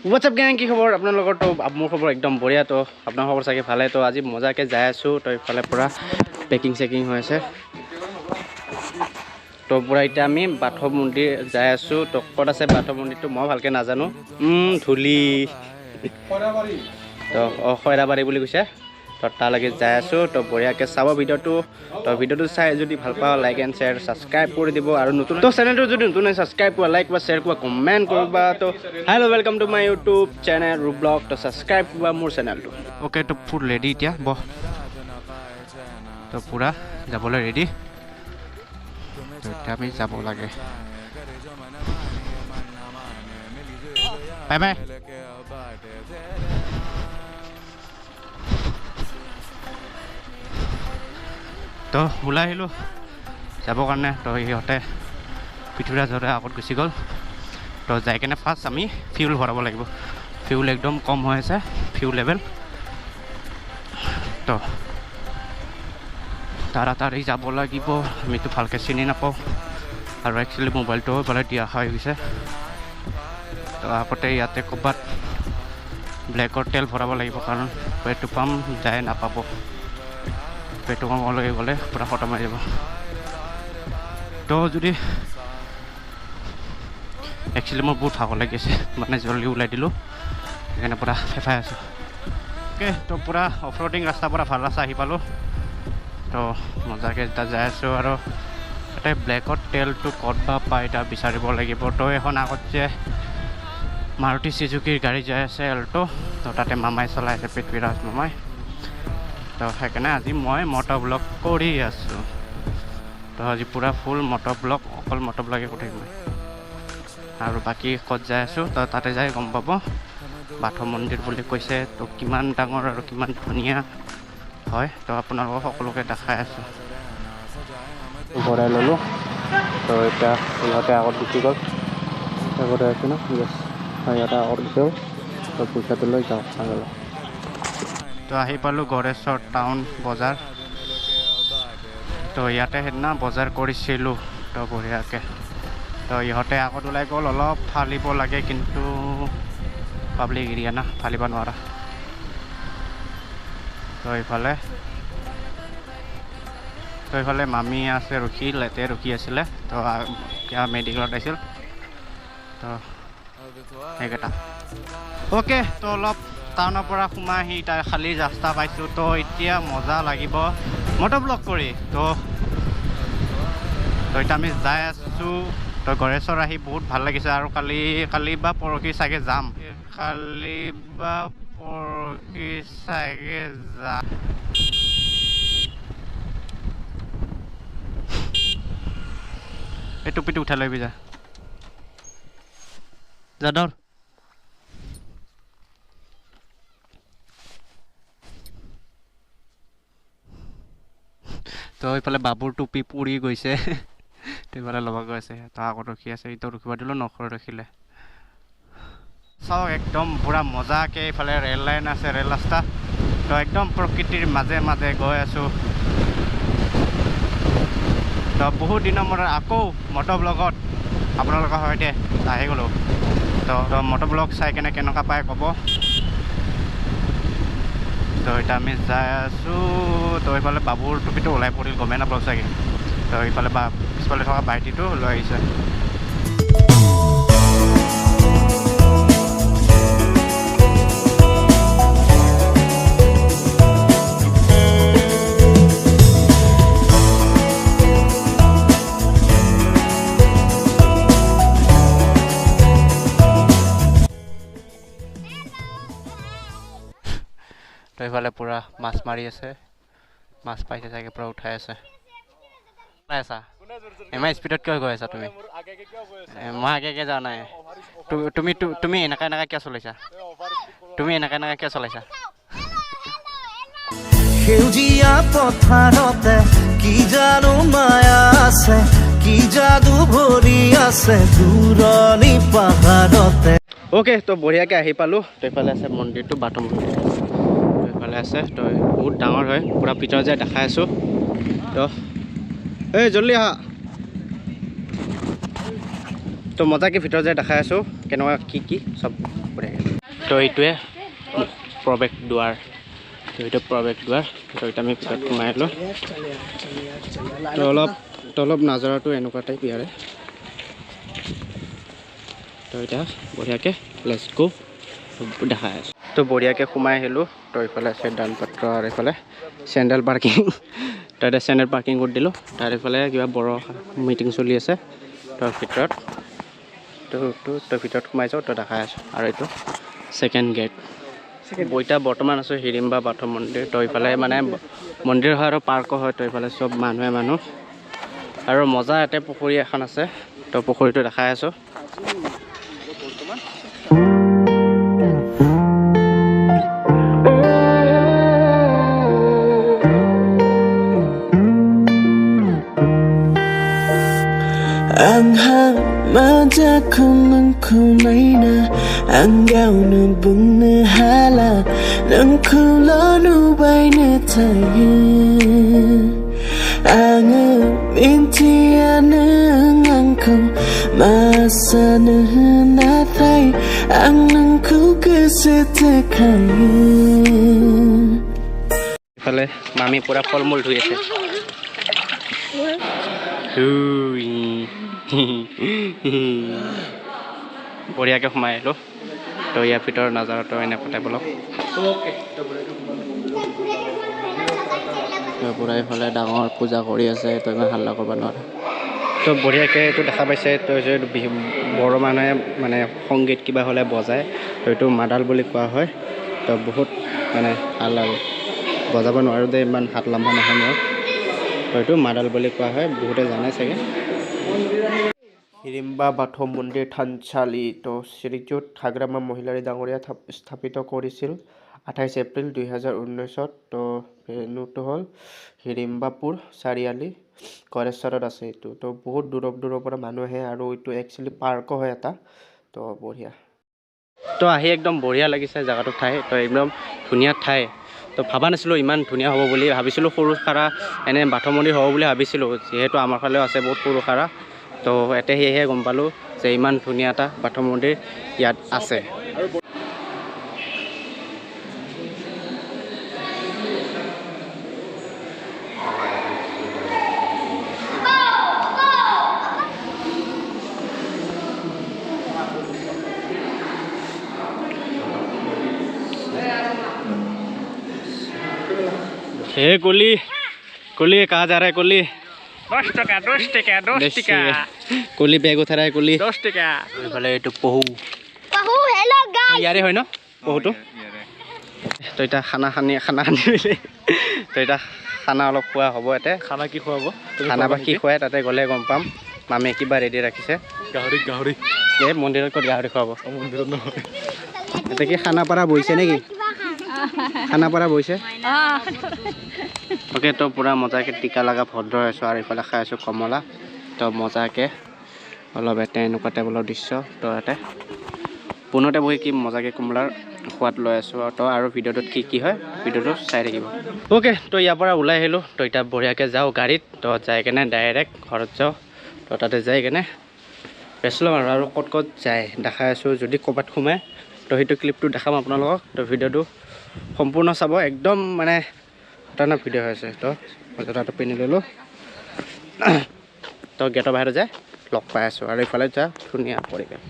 WhatsApp gang কি খবৰ আপোনালোকৰ তো মোৰ খবৰ একদম বঢ়িয়া তো আপোনাৰ খবৰ চাগে ভালে তো আজি মজাকৈ যাই আছোঁ তো ইফালে পূৰা পেকিং চেকিং হৈ আছে তো পূৰা এতিয়া আমি বাথ মন্দিৰ যাই আছোঁ তো ক'ত আছে বাথ মন্দিৰটো মই ভালকৈ নাজানো ধূলি তো খৈৰাবাৰী বুলি কৈছে তো তালৈকে যাই আছোঁ তো বঢ়িয়াকৈ চাব ভিডিঅ'টো তো ভিডিঅ'টো চাই যদি ভাল পাওঁ লাইক এণ্ড শ্বেয়াৰ ছাবস্ক্ৰাইব কৰি দিব আৰু নতুন তো চেনেলটো যদি নতুন হয় ছাবস্ক্ৰাইব কৰা লাইক বা শ্বেয়াৰ কৰা কমেণ্ট কৰিবা তো hello' welcome to my YouTube channel ৰুব্লগ তো ছাবস্ক্ৰাইব কৰা মোৰ চেনেলটো অ'কে তো ফুল ৰেডি এতিয়া বহ তো পূৰা যাবলৈ ৰেডি তো এতিয়া আমি যাব লাগে বাই বাই তো ওলাই আহিলোঁ যাবৰ কাৰণে তো সিহঁতে পিঠুৰা য'তে আগত গুচি গ'ল তো যাই কেনে ফাৰ্ষ্ট আমি ফিউল ভৰাব লাগিব ফিউল একদম কম হৈ আছে ফিউল লেভেল তো তাড়াতাড়ি যাব লাগিব আমিতো ভালকৈ চিনি নাপাওঁ আৰু একচুৱেলি মোবাইলটো এইফালে দিয়া হৈ গৈছে তো আগতে ইয়াতে ক'ৰবাত ব্লেকৰ তেল ভৰাব লাগিব কাৰণ পেট্ৰল পাম্প যায় নাপাব পেট্ৰল পাম্পলৈকে গ'লে পূৰা খতম হৈ যাব তো যদি একচুৱেলি মোৰ বহুত ভাগৰ লাগিছে মানে জলদি ওলাই দিলোঁ সেইকাৰণে পূৰা ফেফাই আছোঁ অ'কে তো পূৰা অফ ৰোডিং ৰাস্তাৰ পৰা ভাল ৰাস্তা আহি পালোঁ তো মজাকৈ এতিয়া যাই আছোঁ আৰু তাতে ব্লেকত তেলটো ক'ত বা পায় এতিয়া বিচাৰিব লাগিব তো এখন আগত যে মাৰুতি চুজুকিৰ গাড়ী যাই আছে এল্টো তো তাতে মামাই চলাই আছে পৃথ্বীৰাজ মামাই তো সেইকাৰণে আজি মই মটৰ ব্লগ কৰি আছোঁ তো আজি পূৰা ফুল মটৰ ব্লগ অকল মটৰ ব্লগে কৰি থাকিম আৰু বাকী ক'ত যাই আছোঁ তো তাতে যাই গম পাব বাথ মন্দিৰ বুলি কৈছে তো কিমান ডাঙৰ আৰু কিমান ধুনীয়া হয় তো আপোনালোকক সকলোকে দেখাই আছোঁ ভৰাই ল'লোঁ তো এতিয়া সিহঁতে আগত গুচি গ'ল আগতে আছে ন য়েছ সিহঁতে আগত গুচি গ'ল তো পইচাটো লৈ যাওঁ আগলৈ তো আহি পালোঁ গড়েশ্বৰ টাউন বজাৰ তো ইয়াতে সেইদিনা বজাৰ কৰিছিলোঁ তো বঢ়িয়াকৈ তো ইহঁতে আগত ওলাই গ'ল অলপ ফালিব লাগে কিন্তু পাব্লিক এৰিয়া না ফালিব নোৱাৰা তো এইফালে মামী আছে ৰখি লেতে ৰখি আছিলে তো কিবা মেডিকেলত আহিছিল তো সেইকেইটা অ'কে তো অলপ টাউনৰ পৰা সোমাই আহি তাৰ খালী ৰাস্তা পাইছোঁ তো এতিয়া মজা লাগিব মটৰ ব্লগ কৰি তো এতিয়া আমি যাই আছোঁ তো গড়েশ্বৰ আহি বহুত ভাল লাগিছে আৰু কালি বা পৰহি চাগে যাম কালি বা পৰহি চাগে যাম এই টুপিটো উঠাই লৈ যা দৌৰ তো এইফালে বাবুৰ টুপি পুৰি গৈছে তো এইফালে ল'ব গৈ আছে তাৰ আগত ৰখি আছে এইটো ৰখিব দিলোঁ নখৰ ৰখিলে চাওক একদম পূৰা মজাকৈ এইফালে ৰেল লাইন আছে ৰেল ৰাস্তা তো একদম প্ৰকৃতিৰ মাজে মাজে গৈ আছোঁ তো বহুত দিনৰ মূৰত আকৌ মটৰ ব্লগত আপোনালোকৰ সৈতে আহি গ'লোঁ তো মটৰ ব্লগ চাই কেনে কেনেকুৱা পায় ক'ব তো এতিয়া আমি যাই আছোঁ তো এইফালে বাবুৰ টুপিটো ওলাই পৰিল গমেই নাপাওঁ চাগে তো এইফালে পিছফালে থকা ভাইটিটো লৈ আহিছে তো এইফালে পূৰা মাছ মাৰি আছে মাছ পাইছে চাগে পূৰা উঠাই আছে আছা ইমান স্পীডত কিয় গৈ আছা তুমি মই আগে যোৱা নাই তুমি এনেকৈ কিয় চলাইছা তুমি এনেকৈ কিয় চলাইছা সেউজীয়া পথাৰতে কি জানো মায়া আছে কি যাদু ভৰি আছে দূৰণি পাহাৰতে অ'কে তো বঢ়িয়াকৈ আহি পালোঁ তো এইফালে আছে মন্দিৰটো বাথ মন্দিৰ এইফালে আছে তো বহুত ডাঙৰ হয় পূৰা ভিতৰত যাই দেখাই আছোঁ তো এই জলদি আহা তো মজাকৈ ভিতৰত যাই দেখাই আছোঁ কেনেকুৱা কি চব বঢ়িয়াকৈ তো এইটোৱে প্ৰৱেশ দুৱাৰ তো এইটো প্ৰৱেশ দুৱাৰ তো এতিয়া আমি ভিতৰত সোমাই আহিলোঁ তো অলপ নাজাৰাটো এনেকুৱা টাইপ ইয়াৰে তো এতিয়া বঢ়িয়াকৈ লেটছ গো দেখাই আছোঁ তো বঢ়িয়াকৈ সোমাই আহিলোঁ তো এইফালে আছে দানপত্ৰ আৰু এইফালে চেণ্ডেল পাৰ্কিং তো এতিয়া চেণ্ডেল পাৰ্কিং কৰি দিলোঁ তাৰ এইফালে কিবা বড় মিটিং চলি আছে তো ভিতৰত তো ভিতৰত সোমাই যাওঁ তো দেখাই আছোঁ আৰু এইটো ছেকেণ্ড গেট বইতা বৰ্তমান আছোঁ হিড়িম্বা বাথ মন্দিৰ তো এইফালে মানে মন্দিৰ হয় আৰু পাৰ্কো হয় তো এইফালে চব মানুহ আৰু মজা ইয়াতে পুখুৰী এখন আছে তো পুখুৰীটো দেখাই আছোঁ Ang hamaja kung kulay na ang gawin bang nahala ng kulano ba'y na tayo ang mintiyan ng angko masanahan natay ang nangko kasi kayo ইফালে মামি পুৰা ফল মূল ধুই আছে বঢ়িয়াকৈ সোমাই আহিলোঁ তো ইয়াৰ ভিতৰৰ নাজাৰাটো এনে পঠাই বলক পুৰা এইফালে ডাঙৰ পূজা কৰি আছে তো ইমান হাল্লা কৰিব নোৱাৰে তো বঢ়িয়াকৈ এইটো দেখা পাইছে তো বিহু বড়ো মানুহে মানে সংগীত কিবা হ'লে বজায় তো এইটো মাদাল বুলি কোৱা হয় তো বহুত মানে ভাল আৰু বজাব নোৱাৰোঁ দে ইমান হাত লম্বা নহয় মোৰ তো এইটো মাদাল বুলি কোৱা হয় বহুতে জানে চাগে হিড়িম্বা বাথ মন্দিৰ থানচালি তো শ্ৰীযুত হাগ্ৰামা মহিলাৰী ডাঙৰীয়া স্থাপিত কৰিছিল 28 এপ্ৰিল 2019 তো ভেন্যুটো হ'ল হিড়িম্বাপুৰ চাৰিআলি কৰেশ্বৰত আছে এইটো তো বহুত দূৰৰ পৰা মানুহ আহে আৰু এইটো একচুৱেলি পাৰ্কো হয় এটা তো বঢ়িয়া তো আহি একদম বঢ়িয়া লাগিছে জেগাটো ঠাই তো একদম ধুনীয়া ঠাই তো ভাবা নাছিলোঁ ইমান ধুনীয়া হ'ব বুলি ভাবিছিলোঁ সৰু সাৰা এনে বাথ মন্দিৰ হ'ব বুলি ভাবিছিলোঁ যিহেতু আমাৰ ফালেও আছে বহুত সৰু সাৰা তো ইয়াতে সেয়েহে গম পালোঁ যে ইমান ধুনীয়া এটা বাথ মন্দিৰ ইয়াত আছে हे कोली कोली कहाँ जा रहा है कोली 10 টাকা कोली बैग उठा रहा है कोली 10 টাকা এইফালে এইটো পহু হেল্ল' গাইস ইয়াৰে হয় ন পহুটো তো এতিয়া খানা মিলি তো এতিয়া খানা অলপ খোৱা হ'ব ইয়াতে খানা কি খুৱাব খানা বা কি খুৱাই তাতে গ'লে গম পাম মামীয়ে কিবা ৰেডি ৰাখিছে গাহৰি এই মন্দিৰত ক'ত গাহৰি খুৱাব মন্দিৰত নহয় ইয়াতে কি খানাপাৰা বহিছে নেকি খানাপাৰা বহিছে অ'কে তো পূৰা মজাকৈ টিকা লগা ভদ্ৰ আছোঁ আৰু এইফালে খাই আছোঁ কমলা তো মজাকৈ অলপ এটা এনেকুৱা টেবুলৰ দৃশ্য তো ইয়াতে পোনতে বহি কি মজাকৈ কমলাৰ সোৱাদ লৈ আছোঁ তো আৰু ভিডিঅ'টোত কি হয় ভিডিঅ'টো চাই থাকিব অ'কে তো ইয়াৰ পৰা ওলাই আহিলোঁ তো এতিয়া বঢ়িয়াকৈ যাওঁ গাড়ীত তো যাই কেনে ডাইৰেক্ট ঘৰত যাওঁ তো তাতে যাই কেনে ৰেষ্ট ল'ম আৰু ক'ত যায় দেখাই আছোঁ যদি ক'ৰবাত সোমাই তো সেইটো ক্লিপটো দেখাম আপোনালোকক তো ভিডিঅ'টো সম্পূৰ্ণ চাব একদম মানে খতৰনাক ভিডিঅ' হৈ আছে তো মই জোতাটো পিন্ধি ল'লোঁ তো গেটৰ বাহিৰত যায় লগ পাই আছোঁ আৰু এইফালে যা ধুনীয়া পৰিৱেশ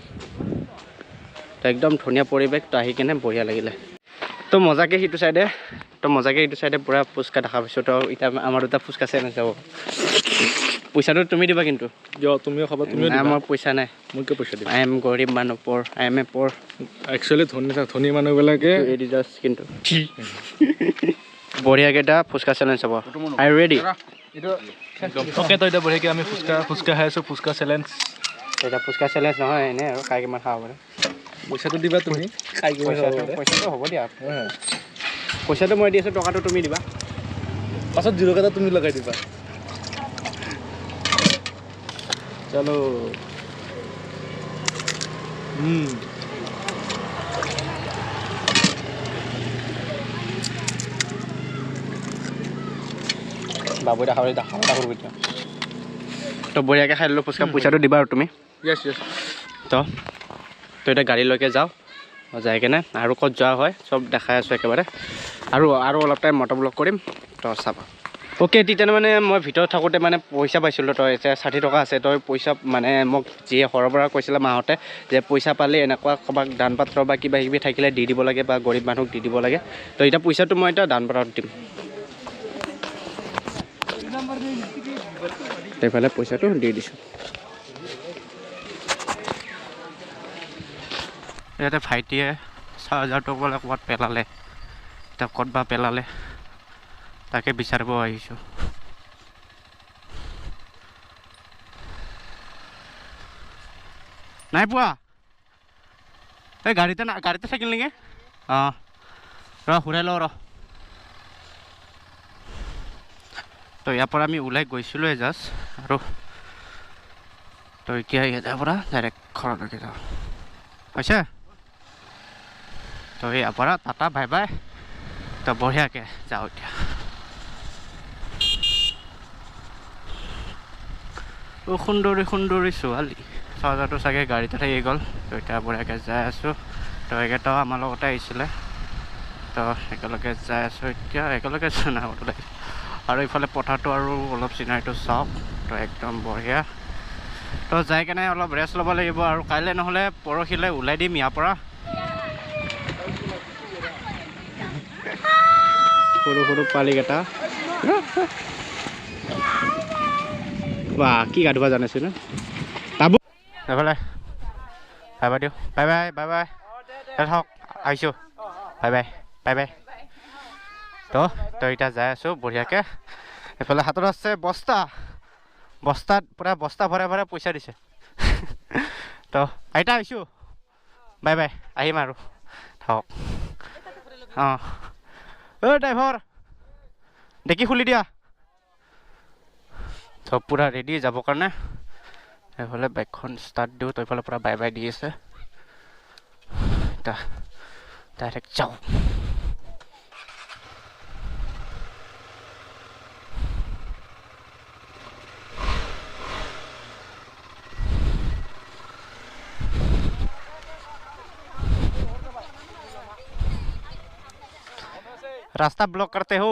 তো একদম ধুনীয়া পৰিৱেশ তো আহি কেনে বঢ়িয়া লাগিলে তো মজাকৈ সিটো চাইডে পূৰা ফুচকা দেখা পাইছোঁ তো এতিয়া আমাৰ দুটা ফুচকা চেলেঞ্জ যাব পইচাটো তুমি দিবা কিন্তু তুমিও খাবা মোৰ পইচা নাই মোক কি পইচা দিবা আই এম গৰীব মানুহ আই এম এ পৰ একচুৱেলি ধনী মানুহবিলাকে কিন্তু বঢ়িয়াকেইটা ফুচকা চেলেঞ্জ হ'ব আই ৰেডি অ'কে তো এতিয়া বঢ়িয়াকৈ আমি ফুচকা খাই আছোঁ ফুচকা চেলেঞ্জ এতিয়া ফুচকা চেলেঞ্জ নহয় এনেই আৰু খাই কিমান খাব পাৰে পইচাটো দিবা তুমি খাই পইচাটো হ'ব দিয়া পইচাটো মই দি আছোঁ টকাটো তুমি দিবা পাছত 0 টকা তুমি লগাই দিবা চলো বাবু দেখা কৰিব এতিয়া তো বঢ়িয়াকৈ খাই ল'লোঁ ফুচকা পইচাটো দিবা আৰু তুমি য়েছ তো এতিয়া গাড়ীলৈকে যাওঁ যাই কেনে আৰু ক'ত যোৱা হয় চব দেখাই আছোঁ একেবাৰে আৰু অলপ টাইম মটৰ ব্লগ কৰিম তো চাবা অ'কে তেতিয়া মানে মই ভিতৰত থাকোঁতে মানে পইচা পাইছিলোঁ তই এতিয়া 60 টকা আছে তই পইচা মানে মোক যিয়ে সৰৰ পৰা কৈছিলে মাহঁতে যে পইচা পালে এনেকুৱা কাৰোবাক দান পাত্ৰ বা কিবা কিবি থাকিলে দি দিব লাগে বা গৰীব মানুহক দি দিব লাগে তো এতিয়া পইচাটো মই এতিয়া দান পাত্ৰত দিম এইফালে পইচাটো দি দিছোঁ ইয়াতে ভাইটিয়ে 6000 টকা বোলে ক'ৰবাত পেলালে এতিয়া ক'ত বা পেলালে তাকে বিচাৰিব আহিছোঁ নাই পোৱা এই গাড়ীতে থাকিল নেকি অঁ ঘূৰাই লওঁ তো ইয়াৰ পৰা আমি ওলাই গৈছিলোঁৱে জাষ্ট আৰু তো এতিয়া ইয়াৰ পৰা ডাইৰেক্ট ঘৰলৈকে যাওঁ হৈছে তো ইয়াৰ পৰা টাটা বাই বাই তো বঢ়িয়াকৈ যাওঁ এতিয়া সুন্দৰী ছোৱালী 6000টো চাগে গাড়ীতে থাকি গ'ল তো এতিয়া বঢ়িয়াকৈ যাই আছোঁ তো একেটাও আমাৰ লগতে আহিছিলে তো একেলগে যাই আছোঁ এতিয়া একেলগে জনাবলৈ আৰু ইফালে পথাৰটো আৰু অলপ চিনাৰীটো চাওক তো একদম বঢ়িয়া তো যাই কেনে অলপ ৰেষ্ট ল'ব লাগিব আৰু কাইলৈ নহ'লে পৰহিলৈ ওলাই দিম ইয়াৰ পৰা সৰু পোৱালীকেইটা বা কি গা ধুবা জানিছোঁ ন তাবো এইফালে বাই বাই দিওঁ বাই হওক আহিছোঁ বাই তো এতিয়া যাই আছোঁ বঢ়িয়াকৈ এইফালে হাতত আছে বস্তাত পূৰা বস্তা ভৰাই পইচা দিছে তো আইতা আহিছোঁ বাই আহিম আৰু থাকক অঁ ড্ৰাইভাৰ দেখি খুলি দিয়া তো পূৰা ৰেডি যাবৰ কাৰণে এইফালে বাইকখন ষ্টাৰ্ট দিওঁ তো এইফালে পূৰা বাই দি আছে এতিয়া ডাইৰেক্ট যাওঁ रास्ता ब्लॉक करते हो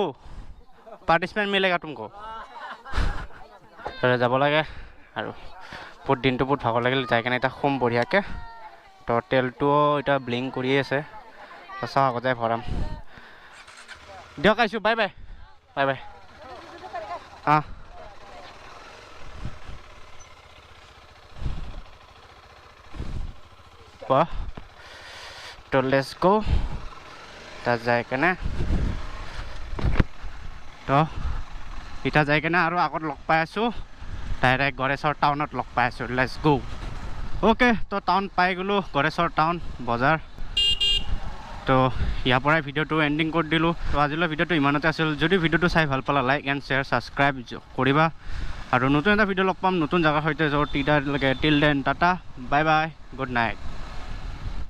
पार्टिसिपेंट मिलेगा तुमको যাব লাগে আৰু বহুত দিনটো বহুত ভাগৰ লাগিল যাই কেনে এতিয়া খুব বঢ়িয়াকৈ তো তেলটোও এতিয়া ব্লিং কৰি আছে চাওঁ আগত যাই ভৰাম দিয়ক আহিছোঁ বাই অঁ কোৱা তো লেটছ গো তাত যাই কেনে তো এতিয়া যাই কেনে আৰু আগত লগ পাই আছোঁ ডাইৰেক্ট গড়েশ্বৰ টাউনত লগ পাই আছোঁ লেটছ গো অ'কে তো টাউন পাই গ'লোঁ গড়েশ্বৰ টাউন বজাৰ তো ইয়াৰ পৰাই ভিডিঅ'টো এণ্ডিং কৰি দিলোঁ তো আজিলৈ ভিডিঅ'টো ইমানতে আছিল যদি ভিডিঅ'টো চাই ভাল পালা লাইক এণ্ড শ্বেয়াৰ ছাবস্ক্ৰাইব কৰিবা আৰু নতুন এটা ভিডিঅ' লগ পাম নতুন জেগাৰ সৈতে য'ত till then tata bye good night